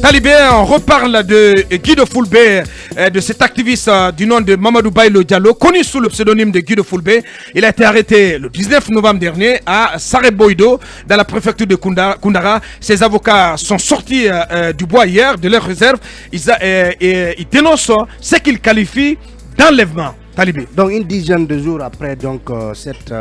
Talibé, on reparle de Guido Fulbé, de cet activiste du nom de Mamadou Bailo Diallo, connu sous le pseudonyme de Guido Fulbé. Il a été arrêté le 19 novembre dernier à Sareboido, dans la préfecture de Koundara. Ses avocats sont sortis du bois hier, de leur réserve. Ils dénoncent ce qu'ils qualifient d'enlèvement. Talibé. Donc une dizaine de jours après cette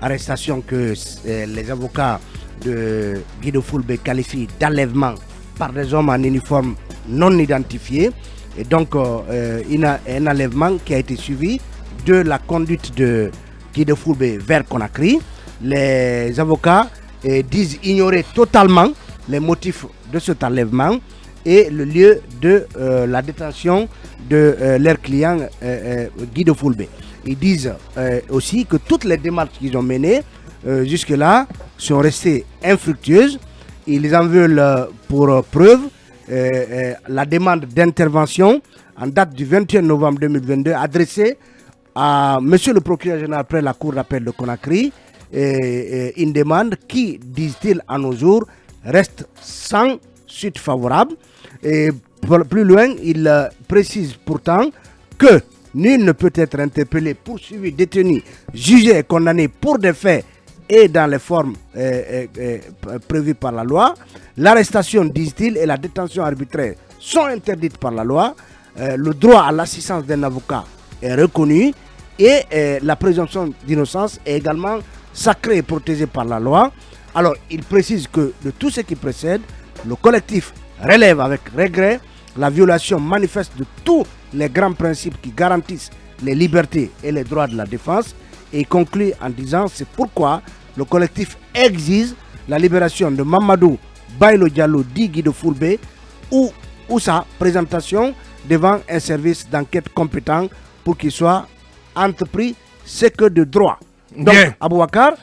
arrestation que les avocats de Guido Fulbé qualifient d'enlèvement par des hommes en uniforme non identifiés. Et donc, un enlèvement qui a été suivi de la conduite de Guido Fulbé vers Conakry. Les avocats disent ignorer totalement les motifs de cet enlèvement et le lieu de la détention de leur client Guido Fulbé. Ils disent aussi que toutes les démarches qu'ils ont menées jusque-là sont restées infructueuses. Ils en veulent pour preuve la demande d'intervention en date du 21 novembre 2022 adressée à monsieur le procureur général après la cour d'appel de Conakry. Une demande qui, disent-ils à nos jours, reste sans suite favorable. Et plus loin, il précise pourtant que nul ne peut être interpellé, poursuivi, détenu, jugé et condamné pour des faits et dans les formes prévues par la loi. L'arrestation, disent-ils, et la détention arbitraire sont interdites par la loi. Le droit à l'assistance d'un avocat est reconnu et la présomption d'innocence est également sacrée et protégée par la loi. Alors, il précise que de tout ce qui précède, le collectif relève avec regret la violation manifeste de tous les grands principes qui garantissent les libertés et les droits de la défense et conclut en disant c'est pourquoi le collectif exige la libération de Mamadou Bailo Diallo dit Guido Fulbé ou sa présentation devant un service d'enquête compétent pour qu'il soit entrepris ce que de droit. Donc, Abouakar,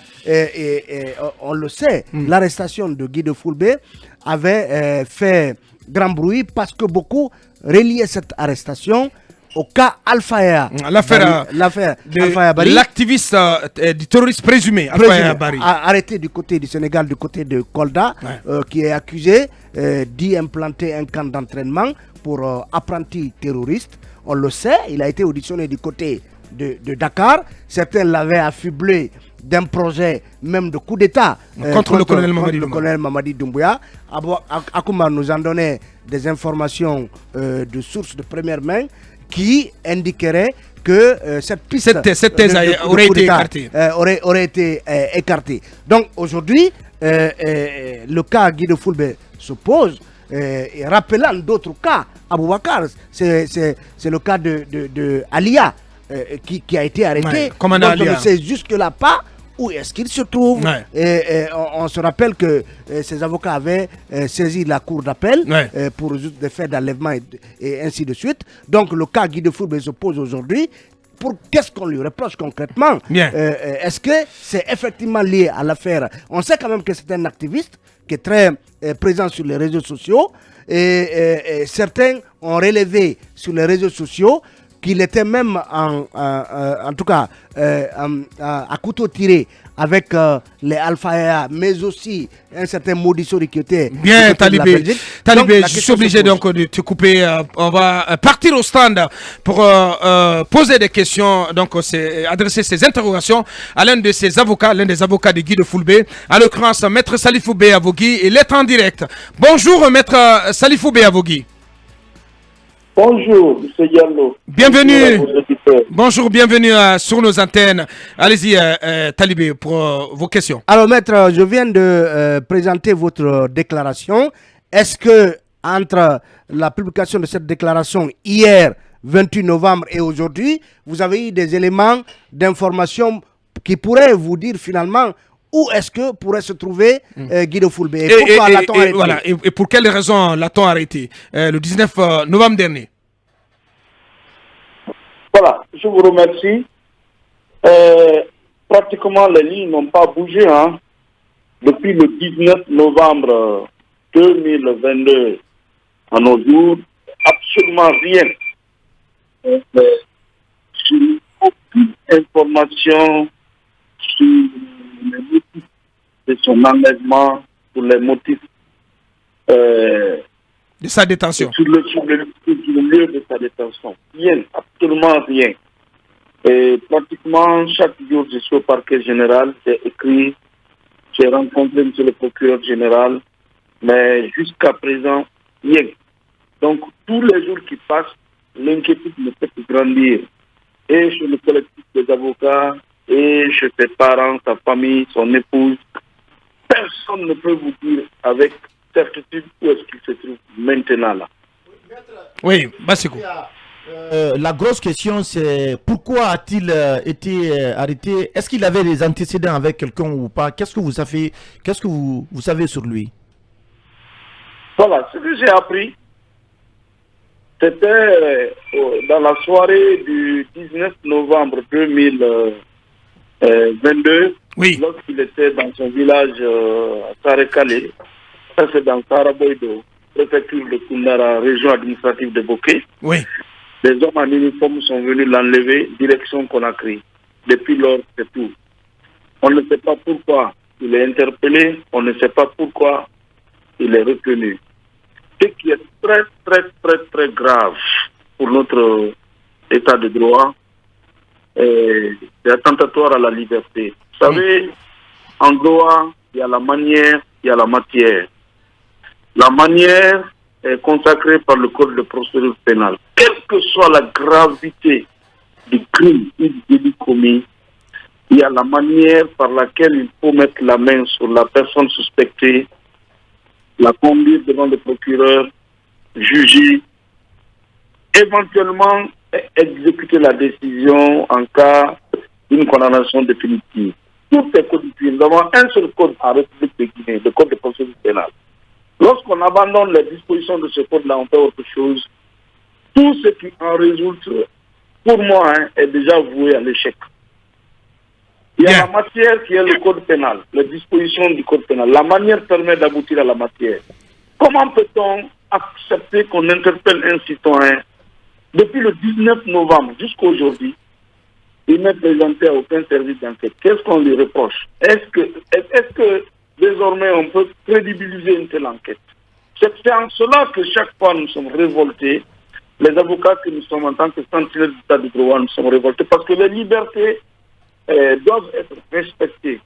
on le sait, l'arrestation de Guido Fulbé avait fait grand bruit parce que beaucoup reliaient cette arrestation au cas Alpha. L'affaire de l'activiste du terroriste présumé, Alpha Bari. Arrêté du côté du Sénégal, du côté de Kolda, qui est accusé d'y implanter un camp d'entraînement pour apprentis terroristes. On le sait, il a été auditionné du côté de Dakar. Certains l'avaient affublé d'un projet même de coup d'État contre le colonel Mamadi Doumbouya. Akouma nous en donnait des informations de sources de première main qui indiquerait que cette piste aurait été écartée. Donc aujourd'hui, le cas Guido Fulbé se pose, rappelant d'autres cas. Aboubacar, c'est le cas de Alia qui a été arrêté. Donc on ne sait jusque-là pas où est-ce qu'il se trouve. On se rappelle que ses avocats avaient saisi la cour d'appel pour des faits d'enlèvement et ainsi de suite. Donc le cas Guido Fulbé se pose aujourd'hui. Qu'est-ce qu'on lui reproche concrètement? Est-ce que c'est effectivement lié à l'affaire? On sait quand même que c'est un activiste qui est très présent sur les réseaux sociaux et certains ont relevé sur les réseaux sociaux qu'il était même en tout cas à couteau tiré avec les Alpha, mais aussi un certain Maudissori qui était bien Talibé. Talibé, je suis obligé donc de te couper. On va partir au stand pour poser des questions, donc adresser ces interrogations à l'un de ses avocats, l'un des avocats de Guido Fulbé, à l'occurrence Maître Salifou Bey Avogui, et l'être en direct. Bonjour Maître Salifou Bey Avogui. Bonjour, M. Diallo. Bienvenue. Bonjour, bienvenue sur nos antennes. Allez-y, Talibé, pour vos questions. Alors, maître, je viens de présenter votre déclaration. Est-ce que, entre la publication de cette déclaration hier, 28 novembre, et aujourd'hui, vous avez eu des éléments d'information qui pourraient vous dire finalement où est-ce que pourrait se trouver Guido Fulbé? Et pourquoi l'a-t-on arrêté? Voilà, et pour quelles raisons l'a-t-on arrêté le 19 novembre dernier? Voilà, je vous remercie. Pratiquement, les lignes n'ont pas bougé. Depuis le 19 novembre 2022 à nos jours, absolument rien. Sur aucune information sur les motifs de son enlèvement, sur les motifs de de sa détention. Sur le lieu de sa détention. Rien, absolument rien. Et pratiquement chaque jour, je suis au parquet général, j'ai écrit, j'ai rencontré M. le procureur général, mais jusqu'à présent, rien. Donc, tous les jours qui passent, l'inquiétude ne fait que grandir. Et chez le collectif des avocats, et chez ses parents, sa famille, son épouse, personne ne peut vous dire avec certitude où est-ce qu'il se trouve maintenant là. Oui, Bassiko. La grosse question, c'est pourquoi a-t-il été arrêté? Est-ce qu'il avait des antécédents avec quelqu'un ou pas? Qu'est-ce que vous savez sur lui? Voilà, ce que j'ai appris, c'était dans la soirée du 19 novembre 2022, Oui. lorsqu'il était dans son village à Sarekale, ça c'est dans Saraboido, préfecture de Koundara, région administrative de Boké. Oui. Les hommes en uniforme sont venus l'enlever, direction Conakry. Depuis lors, c'est tout. On ne sait pas pourquoi il est interpellé, on ne sait pas pourquoi il est retenu. Ce qui est très, très, très, très grave pour notre état de droit, c'est attentatoire à la liberté. Vous savez, en droit, il y a la manière, il y a la matière. La manière est consacrée par le Code de procédure pénale. Quelle que soit la gravité du crime ou du délit commis, il y a la manière par laquelle il faut mettre la main sur la personne suspectée, la conduire devant le procureur, juger, éventuellement exécuter la décision en cas d'une condamnation définitive. Tout est codifié. Nous avons un seul code en République de Guinée, le Code de procédure pénale. Lorsqu'on abandonne les dispositions de ce code-là, on fait autre chose. Tout ce qui en résulte, pour moi, est déjà voué à l'échec. Il y a la matière qui est le code pénal, les dispositions du code pénal. La manière permet d'aboutir à la matière. Comment peut-on accepter qu'on interpelle un citoyen depuis le 19 novembre jusqu'à aujourd'hui? Il n'est présenté à aucun service d'enquête. Qu'est-ce qu'on lui reproche? Est-ce que désormais on peut crédibiliser une telle enquête? C'est en cela que chaque fois nous sommes révoltés. Les avocats que nous sommes en tant que sentinelles du État de droit, nous sommes révoltés parce que les libertés doivent être respectées.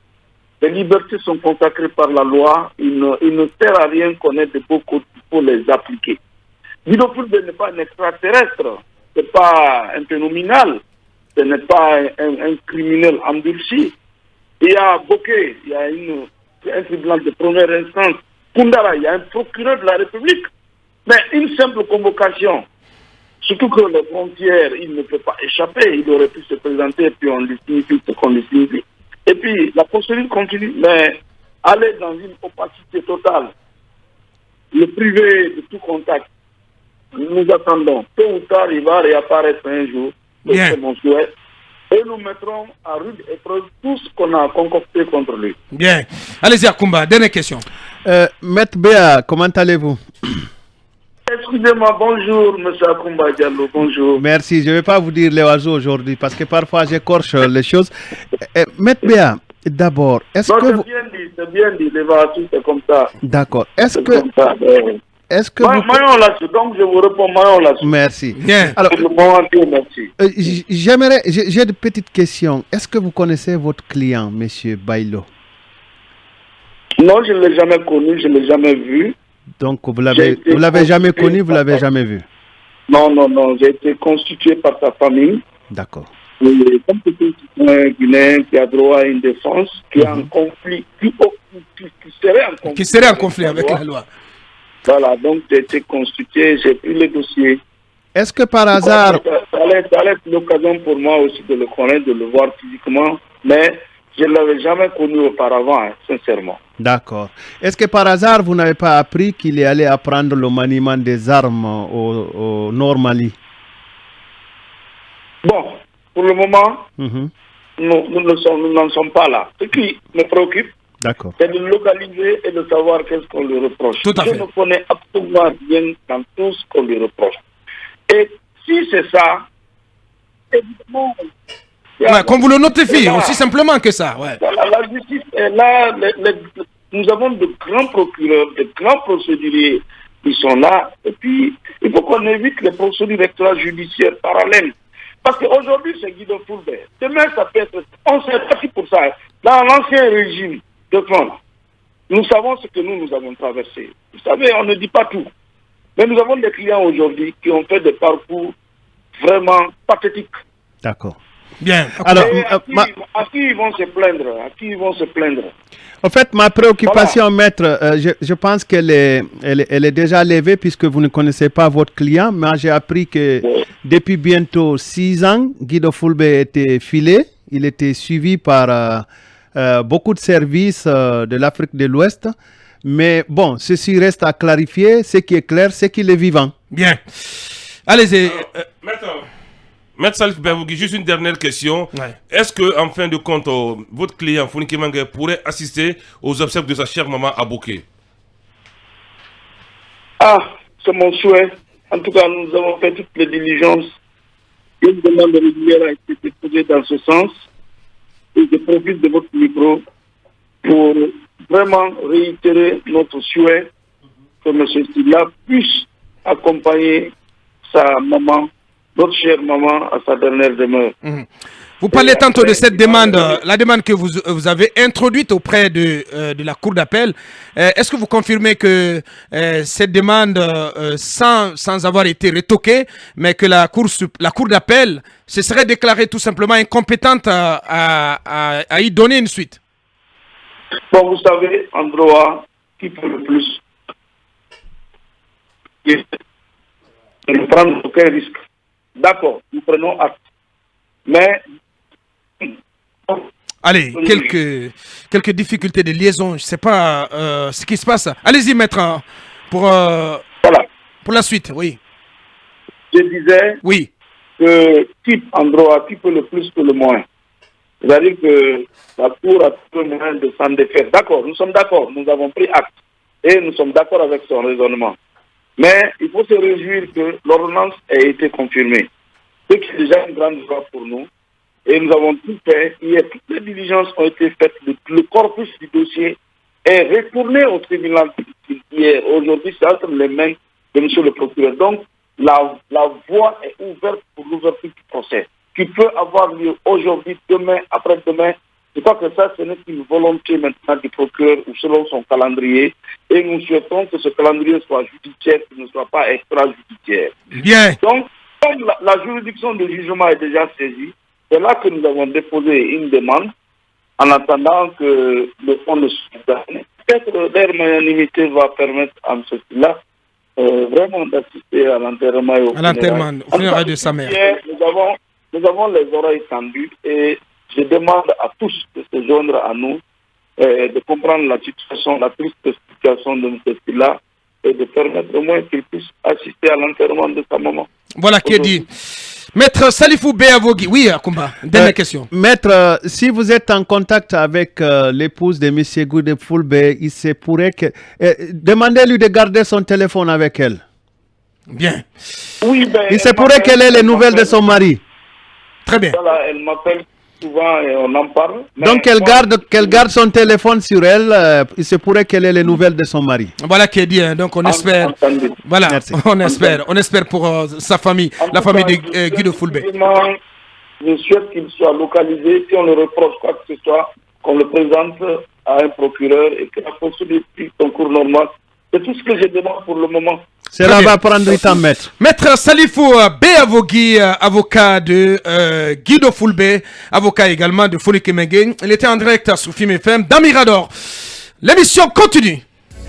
Les libertés sont consacrées par la loi. Il ne sert à rien qu'on ait de beaux codes, il faut les appliquer. Guido Fulbert n'est pas un extraterrestre, ce n'est pas un phénoménal, ce n'est pas un criminel endurci. Il y a Boké, il y a un tribunal de première instance. Koundara, il y a un procureur de la République. Mais une simple convocation, surtout que les frontières, il ne peut pas échapper. Il aurait pu se présenter et puis on lui signifie ce qu'on lui signifie. Et puis la procédure continue, mais aller dans une opacité totale, le privé de tout contact, nous attendons. Tôt ou tard, il va réapparaître un jour. C'est mon souhait. Et nous mettrons à rude épreuve tout ce qu'on a concocté contre lui. Bien. Allez-y, Akoumba, dernière question. Maître Béa, comment allez-vous? Excusez-moi, bonjour, M. Akoumba Diallo, bonjour. Merci, je ne vais pas vous dire les oiseaux aujourd'hui parce que parfois j'écorche les choses. Maître Béa, d'abord, est-ce que vous... C'est bien dit, les oiseaux, c'est comme ça. D'accord. Est-ce que... Est-ce que Maillon là-dessus, donc je vous réponds maillon là-dessus. Merci. Bien. Alors, merci. J'ai de petites questions. Est-ce que vous connaissez votre client, M. Bailo? Non, je ne l'ai jamais connu, je ne l'ai jamais vu. Donc, vous l'avez jamais connu, vous ne l'avez jamais vu? Non, j'ai été constitué par sa famille. D'accord. Comme c'est un Guinéen qui a droit à une défense, qui est en conflit, qui serait en conflit avec la loi. Voilà, donc j'ai été constitué, j'ai pris le dossier. Est-ce que par hasard... Ça allait être l'occasion pour moi aussi de le connaître, de le voir physiquement, mais je ne l'avais jamais connu auparavant, sincèrement. D'accord. Est-ce que par hasard, vous n'avez pas appris qu'il est allé apprendre le maniement des armes au Nord Mali? Bon, pour le moment, nous n'en sommes pas là. Ce qui me préoccupe, c'est de localiser et de savoir qu'est-ce qu'on lui reproche. Tout à fait. Je ne connais absolument rien dans tout ce qu'on lui reproche. Et si c'est ça, évidemment... qu'on vous le notifie, aussi simplement que ça. Ouais. La justice est là. Nous avons de grands procureurs, de grands procéduriers, Ils sont là. Et puis, il faut qu'on évite les procédures extrajudiciaires parallèles. Parce qu'aujourd'hui, c'est Guido Fulbert. Demain, ça peut être... On s'est parti pour ça. Dans l'ancien régime de France, nous savons ce que nous avons traversé. Vous savez, on ne dit pas tout. Mais nous avons des clients aujourd'hui qui ont fait des parcours vraiment pathétiques. D'accord. Bien. Alors, à qui ils vont se plaindre? À qui ils vont se plaindre? en fait, ma préoccupation, maître, je pense qu'elle est déjà levée puisque vous ne connaissez pas votre client. Mais j'ai appris que depuis bientôt 6 ans, Guido Fulbert était filé. Il était suivi par beaucoup de services de l'Afrique de l'Ouest. Mais bon, ceci reste à clarifier. Ce qui est clair, c'est qu'il est vivant. Bien. Allez-y. Maître Salif Bevogui, juste une dernière question. Ouais. Est-ce que, en fin de compte, votre client, Founiki Mengue, pourrait assister aux obsèques de sa chère maman à Bouquet? Ah, c'est mon souhait. En tout cas, nous avons fait toutes les diligences. Une demande régulière a été déposée dans ce sens. Et je profite de votre micro pour vraiment réitérer notre souhait que M. Stila puisse accompagner sa maman, notre chère maman, à sa dernière demeure. Vous parlez tantôt de cette demande, la demande que vous avez introduite auprès de la Cour d'appel. Est-ce que vous confirmez que cette demande, sans avoir été retoquée, mais que la Cour d'appel se serait déclarée tout simplement incompétente à y donner une suite? Bon, vous savez, en droit, qui peut le plus ne prendre aucun risque. D'accord, nous prenons acte. Mais... Allez, quelques difficultés de liaison, je ne sais pas ce qui se passe. Allez-y, maître, pour la suite, oui. Je disais oui. Que type en droit, qui peut le plus que le moins. C'est-à-dire que la Cour a tout le moyen de s'en défaire. D'accord, nous sommes d'accord, nous avons pris acte. Et nous sommes d'accord avec son raisonnement. Mais il faut se réjouir que l'ordonnance ait été confirmée. Ce qui est déjà une grande joie pour nous. Et nous avons tout fait. Hier, toutes les diligences ont été faites. Le corpus du dossier est retourné au tribunal hier. Aujourd'hui, c'est entre les mains de M. le procureur. Donc, la voie est ouverte pour l'ouverture du procès, qui peut avoir lieu aujourd'hui, demain, après-demain. Je crois que ça, ce n'est qu'une volonté maintenant du procureur ou selon son calendrier. Et nous souhaitons que ce calendrier soit judiciaire, qu'il ne soit pas extrajudiciaire. Bien. Donc, comme la juridiction de jugement est déjà saisie, c'est là que nous avons déposé une demande en attendant que le fond ne soit donné. Peut-être leur magnanimité va permettre à M. Stila vraiment d'assister à l'enterrement. À l'enterrement, au funérailles de sa mère. Nous avons les oreilles tendues et je demande à tous de se joindre à nous, de comprendre la situation, la triste situation de M. Stila et de permettre au moins qu'il puisse assister à l'enterrement de sa maman. Voilà qui est dit. Maître Salifou Bevogui, oui, Akumba, dernière question. Maître, si vous êtes en contact avec l'épouse de M. Guido Fulbert, il se pourrait que... demandez-lui de garder son téléphone avec elle. Bien. Oui, ben, il se pourrait qu'elle ait les nouvelles de son mari. Très bien. Voilà, elle m'appelle souvent et on en parle. Donc qu'elle garde son téléphone sur elle, il se pourrait qu'elle ait les nouvelles de son mari. Voilà qui est dit, hein. Donc on espère. Entendu. Voilà, merci. on espère pour sa famille, la famille de Guido Fulbert. Je souhaite qu'il soit localisé. Si on le reproche quoi que ce soit, qu'on le présente à un procureur et que la procédure suive son cours normal. C'est tout ce que je demande pour le moment. Cela va prendre du temps, maître. Maître Salifou Bevogui, avocat de Guido Fulbert, avocat également de Founiki Mengue. Il était en direct sur Film FM dans Mirador. L'émission continue.